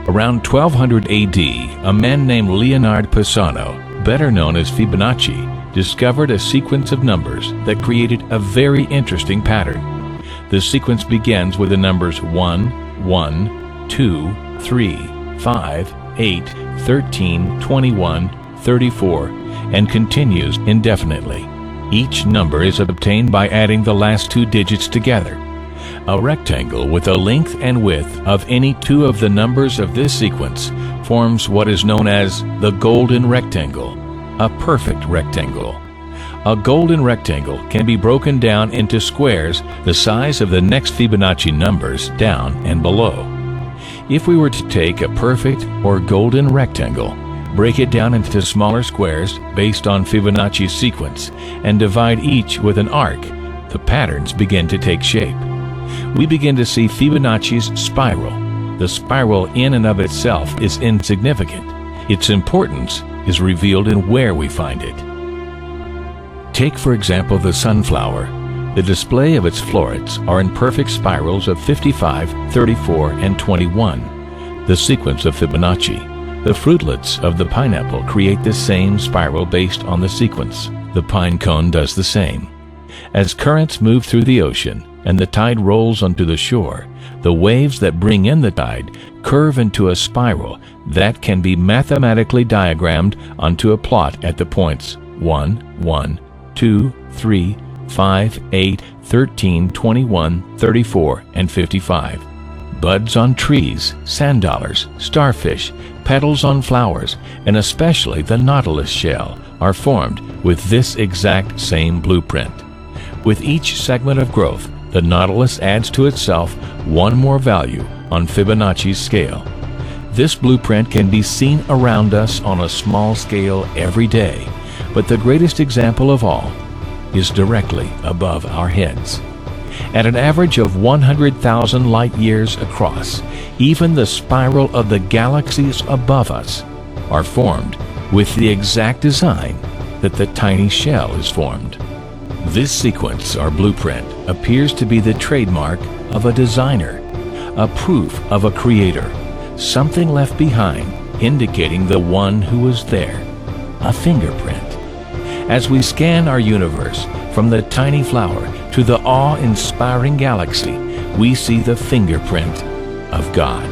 Around 1200 AD, a man named Leonard Pisano, better known as Fibonacci, discovered a sequence of numbers that created a very interesting pattern. The sequence begins with the numbers 1, 1, 2, 3, 5, 8, 13, 21, 34, and continues indefinitely. Each number is obtained by adding the last two digits together. A rectangle with a length and width of any two of the numbers of this sequence forms what is known as the golden rectangle, a perfect rectangle. A golden rectangle can be broken down into squares the size of the next Fibonacci numbers down and below. If we were to take a perfect or golden rectangle, break it down into smaller squares based on Fibonacci's sequence, and divide each with an arc, the patterns begin to take shape. We begin to see Fibonacci's spiral. The spiral in and of itself is insignificant. Its importance is revealed in where we find it. Take, for example, the sunflower. The display of its florets are in perfect spirals of 55, 34, and 21, the sequence of Fibonacci. The fruitlets of the pineapple create the same spiral based on the sequence. The pine cone does the same. As currents move through the ocean and the tide rolls onto the shore, the waves that bring in the tide curve into a spiral that can be mathematically diagrammed onto a plot at the points 1, 1, 2, 3, 5, 8, 13, 21, 34, and 55. Buds on trees, sand dollars, starfish, petals on flowers, and especially the nautilus shell are formed with this exact same blueprint. With each segment of growth, the nautilus adds to itself one more value on Fibonacci's scale. This blueprint can be seen around us on a small scale every day, but the greatest example of all is directly above our heads. At an average of 100,000 light years across, even the spiral of the galaxies above us are formed with the exact design that the tiny shell is formed. This sequence or blueprint appears to be the trademark of a designer, a proof of a creator, something left behind indicating the one who was there, a fingerprint. As we scan our universe from the tiny flower to the awe-inspiring galaxy, we see the fingerprint of God.